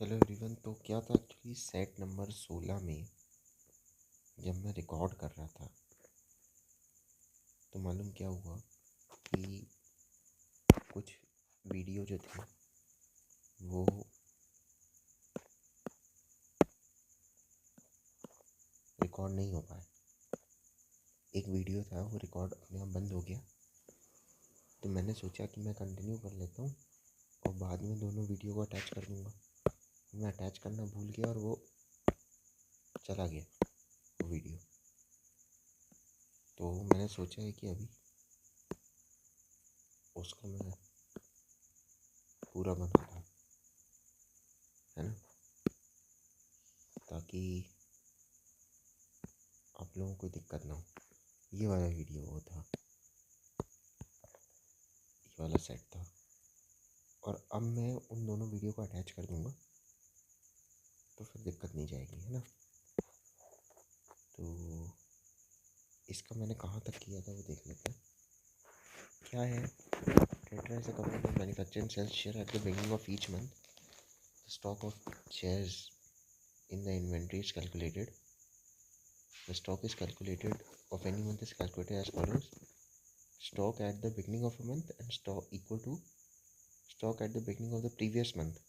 Hello everyone. तो क्या था एक्चुअली सेट नंबर 16 में जब मैं रिकॉर्ड कर रहा था तो मालूम क्या हुआ कि कुछ वीडियो जो थे वो रिकॉर्ड नहीं हो पाए। एक वीडियो था वो रिकॉर्ड अपने आप बंद हो गया। तो मैंने सोचा कि मैं कंटिन्यू कर लेता हूँ और बाद में दोनों वीडियो को अटैच कर दूँगा। मैं अटैच करना भूल गया और वो चला गया वो वीडियो। तो मैंने सोचा है कि अभी उसको मैं पूरा बना दूँ, है ना, ताकि आप लोगों को दिक्कत ना हो। ये वाला वीडियो वो था, ये वाला सेट था। और अब मैं उन दोनों वीडियो को अटैच कर दूंगा तो फिर दिक्कत नहीं जाएगी, है ना। तो इसका मैंने कहाँ तक किया था वो देख लेते हैं। क्या है, Tetra is a company that manufactures and sells share at the beginning of each month. The stock of shares in the inventory is calculated. The stock is calculated of any month is calculated as follows: stock at the beginning of a month and stock equal to stock at the beginning of the previous month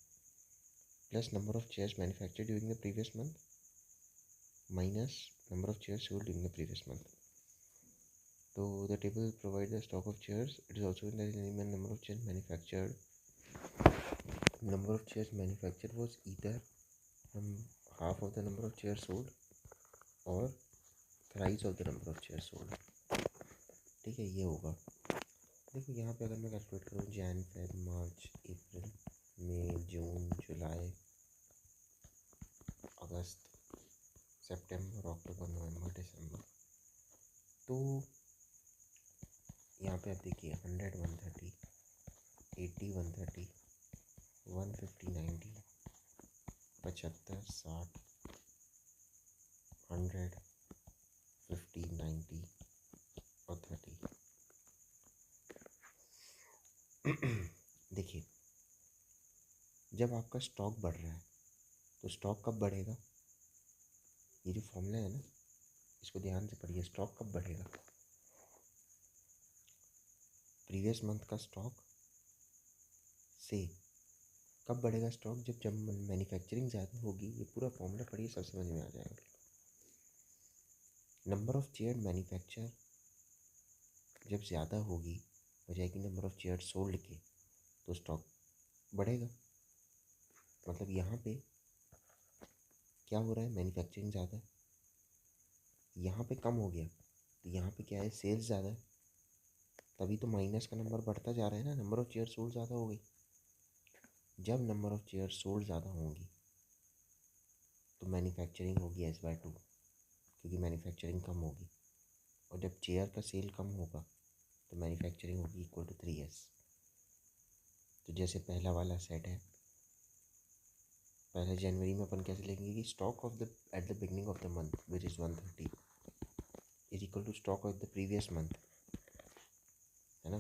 plus number of shares manufactured during the previous month minus number of shares sold during the previous month. So the table provides the stock of chairs. It is also in the number of chairs manufactured. Number of chairs manufactured was either half of the number of chairs sold or thrice of the number of chairs sold. ठीक है, ये होगा। देखो यहाँ पे अगर मैं calculate करूँ जैन फेब मार्च अप्रैल मई जून जुलाई अगस्त सितंबर अक्टूबर नवंबर दिसंबर, तो यहाँ पे आप देखिए 100 130 80 130 150 90 75 60 100 50 90 और 30। देखिए, जब आपका स्टॉक बढ़ रहा है तो स्टॉक कब बढ़ेगा? ये जो फॉर्मूला है ना, इसको ध्यान से पढ़िए। स्टॉक कब बढ़ेगा? प्रीवियस मंथ का स्टॉक से कब बढ़ेगा स्टॉक? जब मैन्युफैक्चरिंग ज़्यादा होगी। ये पूरा फॉर्मूला पढ़िए, सब समझ में आ जाएगा। नंबर ऑफ चेयर मैन्युफैक्चर जब ज़्यादा होगी बजाय कि नंबर ऑफ चेयर सोल्ड के, तो स्टॉक बढ़ेगा। मतलब यहाँ पे क्या हो रहा है, मैन्युफैक्चरिंग ज़्यादा है, यहाँ पे कम हो गया, तो यहाँ पे क्या है, सेल्स ज़्यादा है, तभी तो माइनस का नंबर बढ़ता जा रहा है ना। नंबर ऑफ़ चेयर सोल्ड ज़्यादा हो गई। जब नंबर ऑफ़ चेयर सोल्ड ज़्यादा होंगी तो मैन्युफैक्चरिंग होगी S/2, क्योंकि मैन्युफैक्चरिंग कम होगी। और जब चेयर का सेल कम होगा तो मैन्युफैक्चरिंग होगी इक्वल टू 3S। तो जैसे पहला वाला सेट है, 1 जनवरी में अपन कैसे लेंगे कि stock of the at the beginning of the month which is 130 is equal to stock of the previous month, है ना,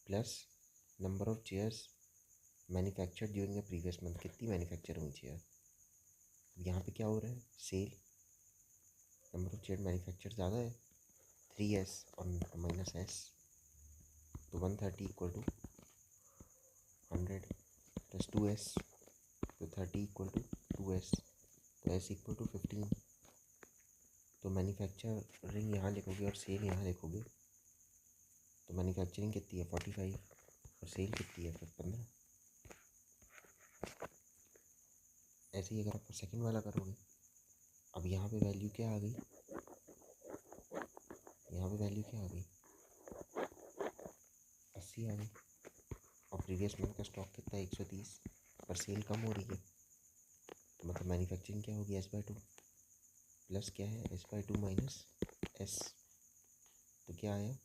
plus number of chairs manufactured during the previous month. कितनी मैन्युफैक्चर हुई चेयर? यहाँ पे क्या हो रहा है, sale, number of chair manufacture ज़्यादा है 3S और माइनस S, तो 130 इक्वल टू 100 प्लस 2S, तो 30 इक्वल टू 2S, तो S इक्वल टू 15। तो मैन्युफैक्चरिंग यहाँ लिखोगे और सेल यहाँ लिखोगे, तो मैन्युफैक्चरिंग कितनी है 45 और सेल कितनी है फिर 15। ऐसे ही अगर आप सेकंड वाला करोगे, अब यहाँ पे वैल्यू क्या आ गई, यहाँ पे वैल्यू क्या आ गई, 80 आ गई। और प्रीवियस मंथ का स्टॉक कितना है 130, पर सेल कम हो रही है, तो मतलब मैन्युफैक्चरिंग क्या होगी S/2 प्लस क्या है S/2 माइनस S, तो क्या आया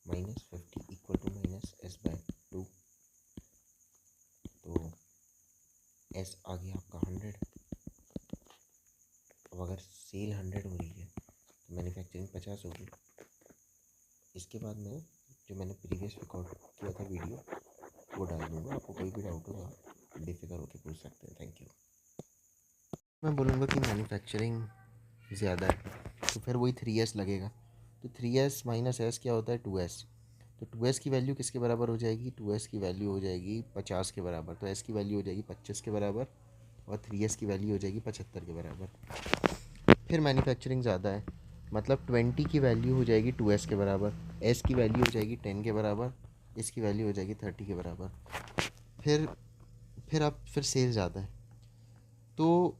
-50 इक्वल टू माइनस S/2। तो S आ गया आपका 100। अब अगर सेल 100 हो रही है तो मैन्युफैक्चरिंग 50 होगी। इसके बाद मैं जो मैंने प्रीवियस रिकॉर्ड किया था वीडियो वो डाल दूँगा। आपको कोई भी डाउट होगा बेफिक्र होकर पूछ सकते हैं। Thank you. मैं बोलूँगा कि मैन्युफैक्चरिंग ज़्यादा है, तो फिर वही 3s लगेगा। तो 3s माइनस एस क्या होता है? 2s। तो 2s की वैल्यू किसके बराबर हो जाएगी? 2s की वैल्यू हो जाएगी 50 के बराबर, तो s की वैल्यू हो जाएगी 25 के बराबर, और 3s की वैल्यू हो जाएगी 75 के बराबर। फिर मैन्युफैक्चरिंग ज़्यादा है, मतलब 20 की वैल्यू हो जाएगी 2s के बराबर, s की वैल्यू हो जाएगी 10 के बराबर, इसकी वैल्यू हो जाएगी 30 के बराबर। फिर सेल ज़्यादा है, तो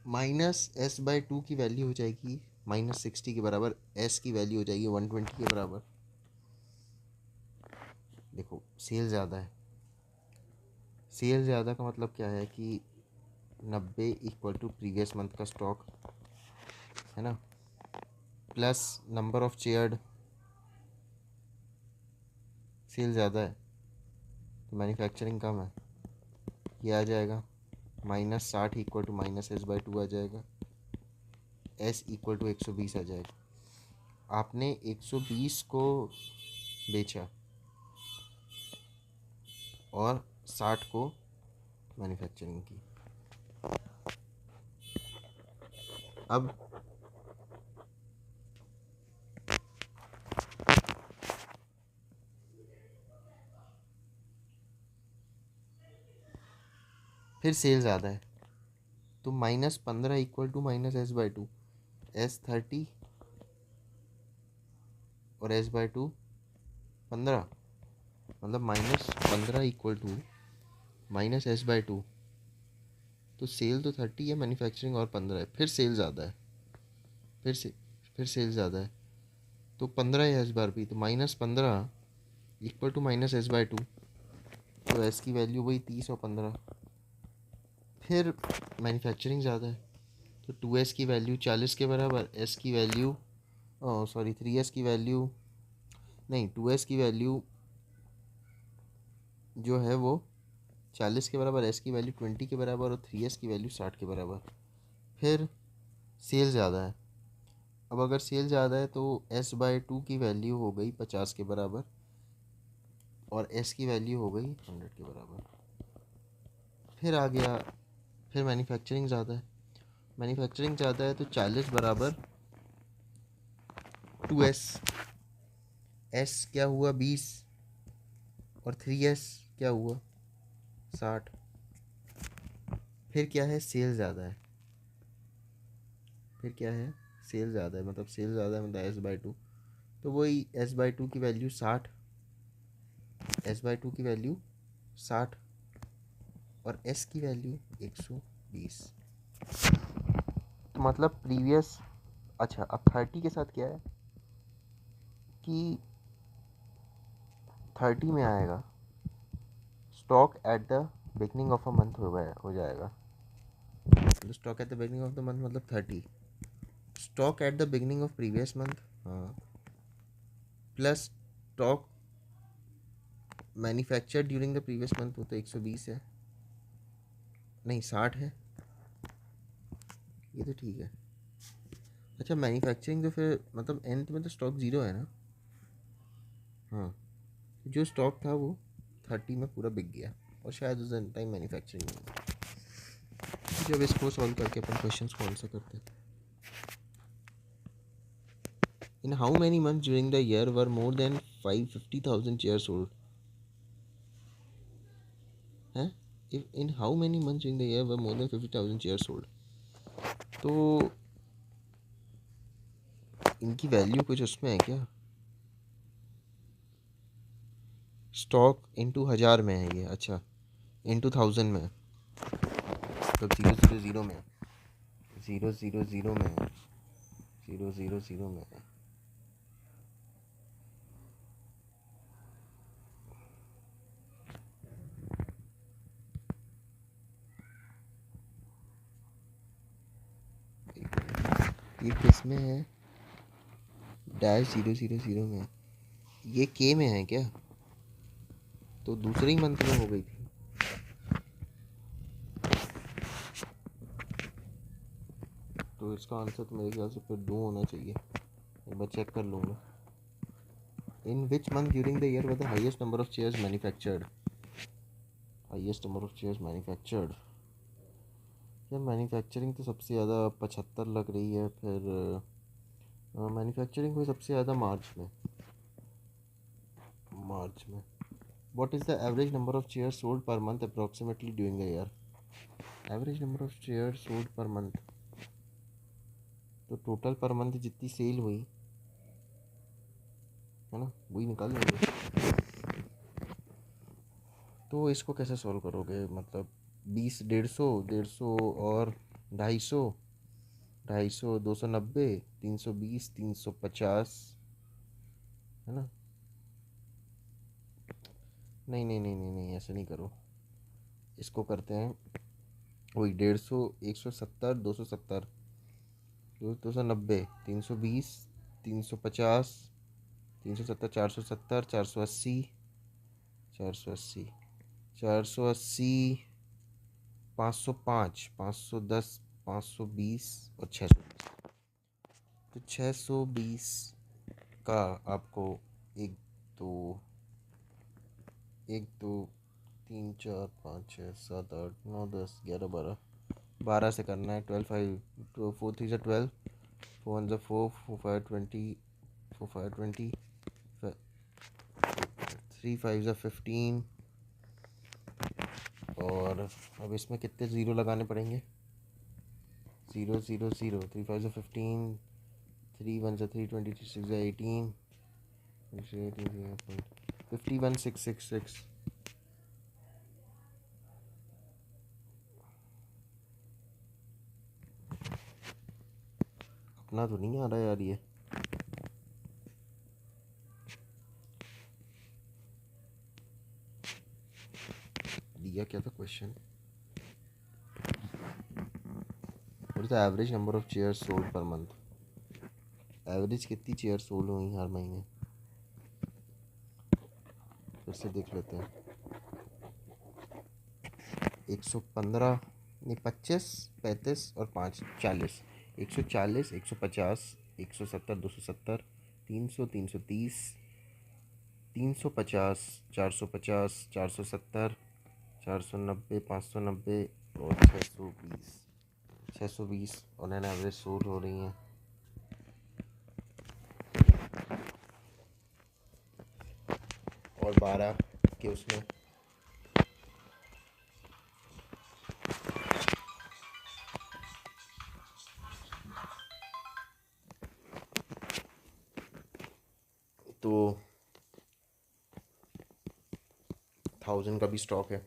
-s/2 की वैल्यू हो जाएगी -60 के बराबर, s की वैल्यू हो जाएगी 120 के बराबर। देखो सेल ज़्यादा है, सेल ज़्यादा का मतलब क्या है कि 90 इक्वल टू प्रीवियस मंथ का स्टॉक, है ना, plus number of chaired. Sale ज़्यादा है तो मैन्युफैक्चरिंग कम है, ये आ जाएगा -60 इक्वल टू -s/2 आ जाएगा, s इक्वल टू 120 आ जाएगा। आपने 120 को बेचा और 60 को मैन्युफैक्चरिंग की। अब फिर सेल ज़्यादा है, तो -15 इक्वल टू -s/2, s30 और s/2 15, मतलब -15 इक्वल टू -s/2। तो सेल तो 30 है, मैन्युफैक्चरिंग और 15 है, फिर सेल ज़्यादा है, फिर से फिर सेल ज़्यादा है, तो 15 है s बार भी, तो -15 इक्वल टू -s/2, तो s की वैल्यू वही 30 और 15। फिर मैन्युफैक्चरिंग ज़्यादा है, तो 2s की वैल्यू 40 के बराबर, s की वैल्यू सॉरी 3s की वैल्यू नहीं 2s की वैल्यू जो है वो 40 के बराबर, s की वैल्यू 20 के बराबर, और 3s की वैल्यू 60 के बराबर। फिर सेल ज़्यादा है, अब अगर सेल ज़्यादा है तो s/2 की वैल्यू हो गई 50 के बराबर, और s की वैल्यू हो गई 100 के बराबर। फिर आ गया, फिर मैन्युफैक्चरिंग ज़्यादा है, मैन्युफैक्चरिंग ज़्यादा है तो 40 बराबर 2s, s क्या हुआ 20, और 3s क्या हुआ 60। फिर क्या है? सेल ज़्यादा है, फिर क्या है? सेल ज़्यादा है, मतलब सेल ज़्यादा है मतलब s/2, तो वही s/2 की वैल्यू 60, s/2 की वैल्यू 60 और s की वैल्यू 120। तो मतलब प्रीवियस, अच्छा अब 30 के साथ क्या है कि 30 में आएगा stock at the beginning of a month हो जाएगा। तो stock at the beginning of the month मतलब 30, stock at the beginning of previous month, हाँ, plus stock manufactured during the previous month, वो तो 120 है, नहीं 60 है, ये तो ठीक है। अच्छा मैन्युफैक्चरिंग तो फिर मतलब एंड में तो स्टॉक ज़ीरो है ना, हाँ, जो स्टॉक था वो 30 में पूरा बिक गया, और शायद उस टाइम मैन्युफैक्चरिंग नहीं। जब इसको सॉल्व करके अपन क्वेश्चन को आंसर करते हैं, in how many months during the year were more than 550,000 chairs sold, हैं, if in how many months during the year were more than 50,000 chairs sold, तो इनकी वैल्यू कुछ उसमें है क्या? स्टॉक इंटू 1000 में है ये, अच्छा इंटू 1000 में, तो 000 में, 000 में, 000 में, ये किस में है? -000 में, ये के में है क्या? तो दूसरे ही मंथ में हो गई थी, तो इसका आंसर तो मेरे ख्याल से फिर 2 होना चाहिए, एक बार चेक कर लूँगा। In which month during the year were the highest number of chairs manufactured, highest number of chairs manufactured, यार मैन्युफैक्चरिंग तो सबसे ज़्यादा 75 लग रही है। फिर मैन्युफैक्चरिंग हुई सबसे ज़्यादा मार्च में। What is the average number of chair sold per month approximately during the year? Average number of chair sold per month, तो टोटल पर मंथ जितनी सेल हुई है ना, वही निकाल लेंगे। तो इसको कैसे सॉल्व करोगे? मतलब 20, 150, 150 और 250, 250, 290, 320, 350, है ना? नहीं नहीं नहीं नहीं नहीं, ऐसे नहीं करो। इसको करते हैं वही 150, 170, 270, 290, 320, 350, 370, 470, 480, 480, 480, 505, 510, 520 और 620। तो 620 का आपको एक दो एक दो 3 4 5 6 7 8 9 10 11 12 से करना है। 12 5 4 3 12, 4 1 4, 4 5 20, 4 5 20, 3 5 15। और अब इसमें कितने ज़ीरो लगाने पड़ेंगे? 0 0 0, 3 5 15, 3 1 3 20, 3 6 18, 51 6 6 6। अपना तो नहीं आ रहा यार ये। दिया क्या था question? What is the average number of chairs sold per month? Average कितनी चेयर सोल्ड हुई हर महीने? फिर से देख लेते हैं। 115, नहीं 25, 35 और 5 40। 140, 150, 170, 270, 300, 330, 350, 450, 470, 490, 590 और 620। 620 ऑन एन एवरेज सोल्ड हो रही हैं। और 12 के उसमें तो 1000 का भी स्टॉक है।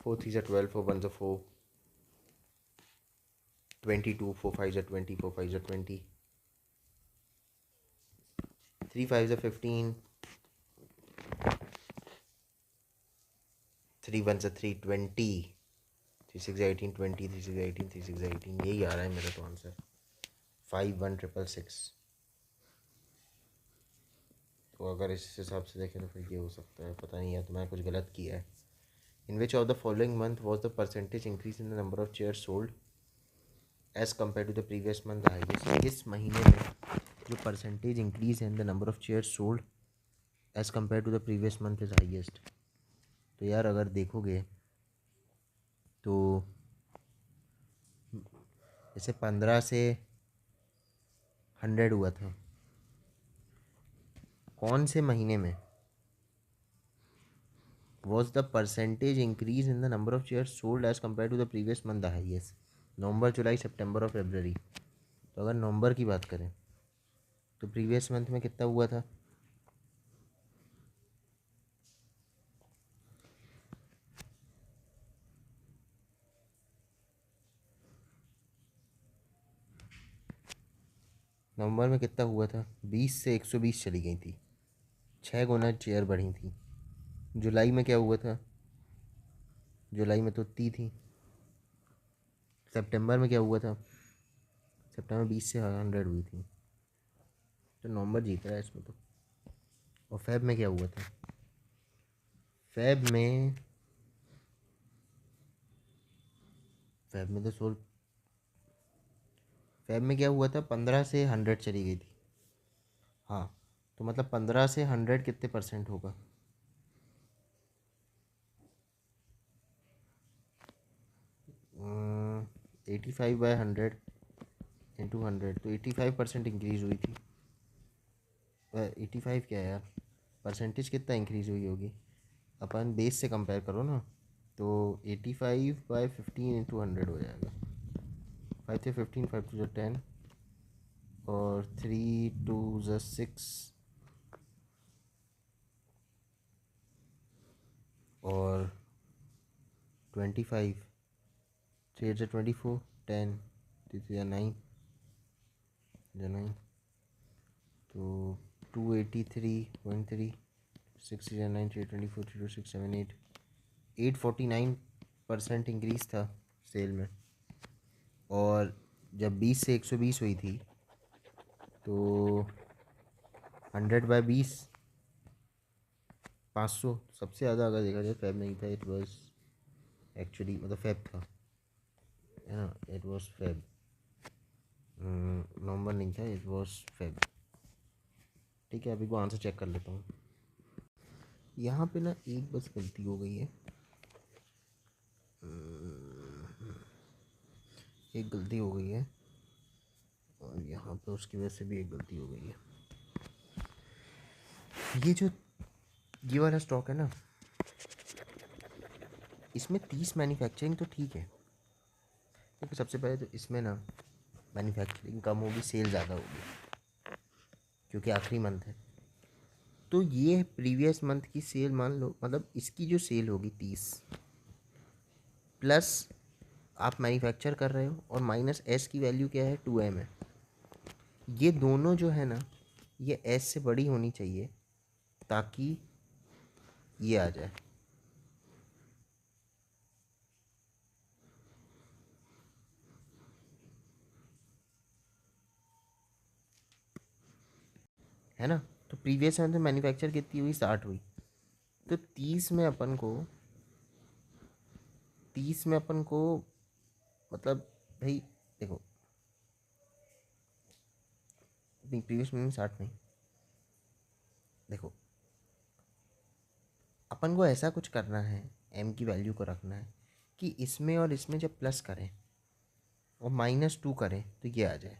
4 3 12, 4 1 4, 22, 4 5 20, 4 5 20, 3 5 15, 3 1 320, 3 6 18 20, 3 6 18, 3 6 18, यही आ रहा है मेरा तो आंसर। 5 1 6 6। तो अगर इस हिसाब से देखें तो फिर ये हो सकता है, पता नहीं, या तो मैंने कुछ गलत किया है। In which of the following month was the percentage increase in the number of chair sold as compare to the previous month the highest? इस महीने में जो परसेंटेज इंक्रीज है in the number of chair sold as compare to the previous month is highest. तो यार अगर देखोगे तो जैसे 15 से 100 हुआ था, कौन से महीने में was the percentage increase in the number of chair sold as compare to the previous month the highest? नवंबर, जुलाई, सितंबर और फरवरी। तो अगर नवंबर की बात करें तो प्रीवियस मंथ में कितना हुआ था? नवंबर में कितना हुआ था? 20 से 120 चली गई थी, 6 गुना चेयर बढ़ी थी। जुलाई में क्या हुआ था? जुलाई में तो उतनी थी। सितंबर में क्या हुआ था? सितंबर 20 से 100 हुई थी। तो नवंबर जीत रहा है इसमें तो। और फेब में क्या हुआ था? फेब में फेब में तो फेब में क्या हुआ था? 15 से 100 चली गई थी। हाँ, तो मतलब 15 से 100 कितने परसेंट होगा? 85/100 इंटू 100 तो 85% इंक्रीज़ हुई थी। 85 क्या है यार, परसेंटेज कितना इंक्रीज़ हुई होगी, अपन बेस से कंपेयर करो ना। तो 85/15 इंटू 100 हो जाएगा। 5 से 15, 5 टू 10 और 3 टू 6 और 25, 3 से 24, 10, 3 9 9 तो 283.3, 6 9 3 24, 3 2 6 7 8, 849% इंक्रीज था सेल में। और जब 20 से 120 हुई थी तो 100/20 500 सबसे ज़्यादा। अगर देखा जाए फेब नहीं था, इट वाज एक्चुअली मतलब फेब था, है ना, इट वाज फेब, नवंबर नहीं था, इट वाज फेब। ठीक है, अभी को आंसर चेक कर लेता हूँ। यहाँ पे ना एक बस गलती हो गई है, एक गलती हो गई है, और यहाँ पे उसकी वजह से भी एक गलती हो गई है। ये वाला स्टॉक है ना, इसमें 30 मैन्युफैक्चरिंग तो ठीक है, क्योंकि सबसे पहले तो इसमें ना मैन्युफैक्चरिंग कम होगी, सेल ज़्यादा होगी, क्योंकि आखिरी मंथ है। तो ये प्रीवियस मंथ की सेल मान लो, मतलब इसकी जो सेल होगी 30 प्लस आप मैन्युफैक्चर कर रहे हो, और माइनस एस की वैल्यू क्या है, 2m है। ये दोनों जो है ना, ये एस से बड़ी होनी चाहिए ताकि ये आ जाए। है ना, तो प्रीवियस मंथ में मैन्युफैक्चर कितनी हुई, 60 हुई। तो 30 में अपन को मतलब, भाई देखो, नहीं प्रीवियस मंथ में 60 नहीं, देखो अपन को ऐसा कुछ करना है, एम की वैल्यू को रखना है कि इसमें और इसमें जब प्लस करें और -2 करें तो ये आ जाए।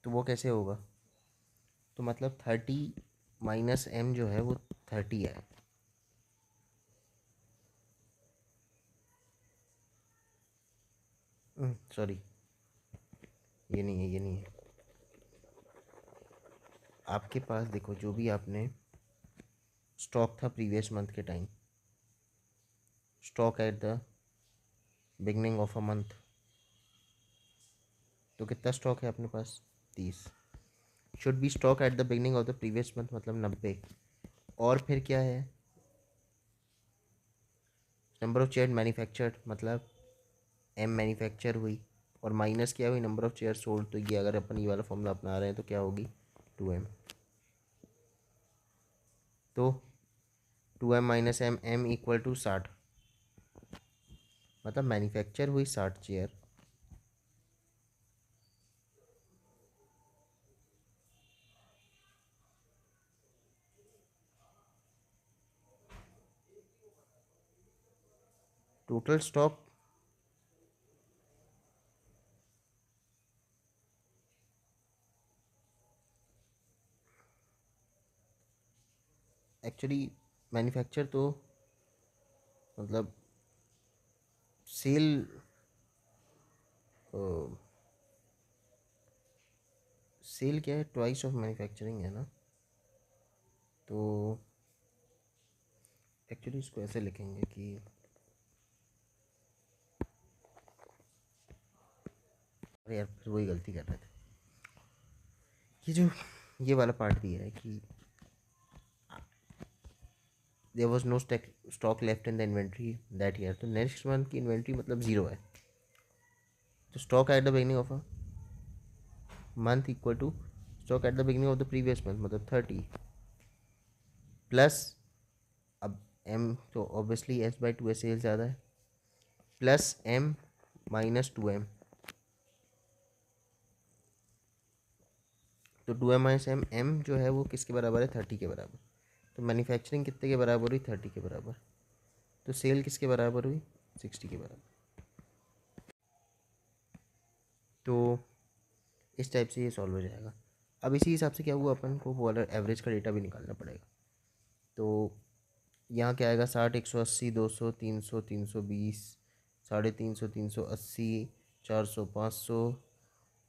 तो वो कैसे होगा, तो मतलब 30 माइनस एम जो है वो 30 है। सॉरी, ये नहीं है, ये नहीं है। आपके पास देखो, जो भी आपने स्टॉक था प्रीवियस मंथ के time, stock at the beginning of a month, तो कितना स्टॉक है अपने पास, 30। Should be stock at the beginning of the previous month, मतलब 90। और फिर क्या है, नंबर ऑफ चेयर मैन्युफैक्चर्ड, मतलब एम मैन्युफैक्चर हुई, और माइनस क्या हुई, नंबर ऑफ चेयर सोल्ड। तो ये अगर अपन ये वाला फॉर्मूला अपना रहे हैं तो क्या होगी, 2m। तो 2m minus m, m equal to 60, मतलब मैन्युफैक्चर हुई 60 chair, total stock actually manufacture तो मतलब सेल, सेल क्या है, ट्वाइस ऑफ मैन्युफैक्चरिंग है ना। तो एक्चुअली इसको ऐसे लिखेंगे कि अरे यार, फिर वही गलती कर रहे थे। ये जो ये वाला पार्ट भी है कि there was no stock left in the inventory that year, तो नेक्स्ट मंथ की इन्वेंट्री मतलब ज़ीरो है। तो stock at the beginning of a month equal to stock at the beginning of the previous month, मतलब 30 plus, अब M तो obviously S/2 cell ज़्यादा है, प्लस एम माइनस 2m। तो 2m माइनस एम, एम जो है वो किसके बराबर है, 30 के बराबर। तो मैन्युफैक्चरिंग कितने के बराबर हुई, 30 के बराबर। तो सेल किसके बराबर हुई, 60 के बराबर। तो इस टाइप से ये सॉल्व हो जाएगा। अब इसी हिसाब से क्या हुआ, अपन को पॉलर एवरेज का डेटा भी निकालना पड़ेगा। तो यहाँ क्या आएगा, 60, 180, 200, 300, 320, 350, 380, 400, 500,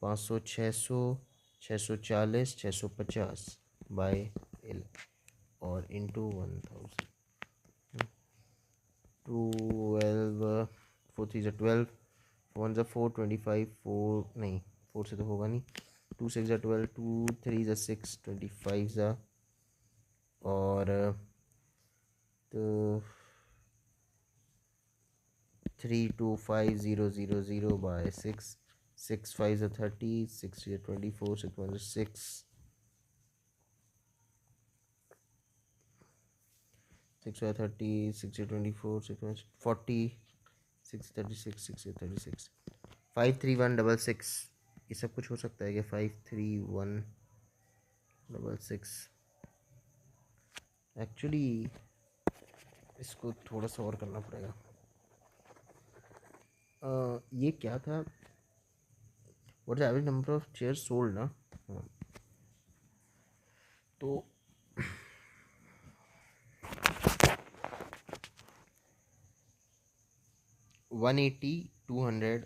500, 600, 640, 650 बाय एल और इंटू 1000, 12, 4 3 12, 1 4, 25, 4 नहीं 4 से तो होगा नहीं, 2 6 12, 2 3 6, 25 और तो 325,000 बाय 6, 6 5 30, 6 24, 6 1 6, 6 30, 6 24, 6 1 40, 6 36, 6 36, 53166। ये सब कुछ हो सकता है कि 53166। एक्चुअली इसको थोड़ा सा और करना पड़ेगा। ये क्या था, what is average number of chair sold ना। तो 180, 200,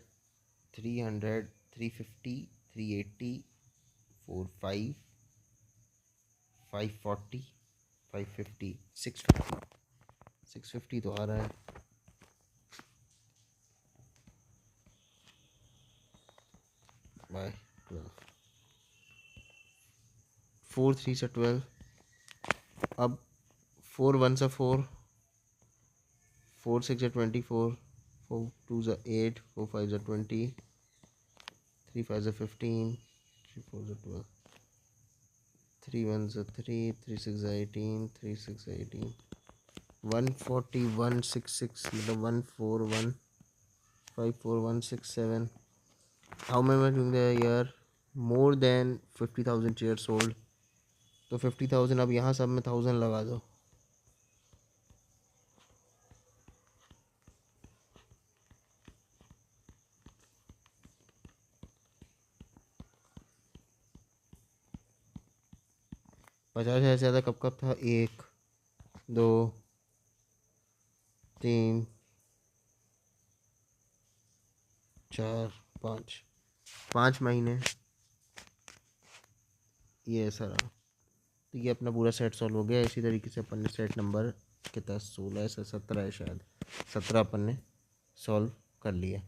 300, 350, 380, 45, 540, 550, 650, 650 तो आ रहा है। बाय 12, 4 3 से 12, अब 4 1 से 4, 4 6 से 24, 4 2 से 8, 4 5 से 20, 3 5 से 15, 3 4 से 12, 3 1 से 3, 3 6 से 18, 3 6 से 18, 14166 मतलब 141 54167। How many during the year more than 50,000 chairs sold। तो 50,000, अब यहाँ सब में 1000 लगा दो। पचास हज़ार से ज़्यादा कब कब था, 1 2 3 4 5, 5 महीने ये ऐसा रहा। तो ये अपना पूरा सेट सॉल्व हो गया। इसी तरीके से अपन ने सेट नंबर कितना 16 से 17 है शायद, 17 अपन ने सॉल्व कर लिया।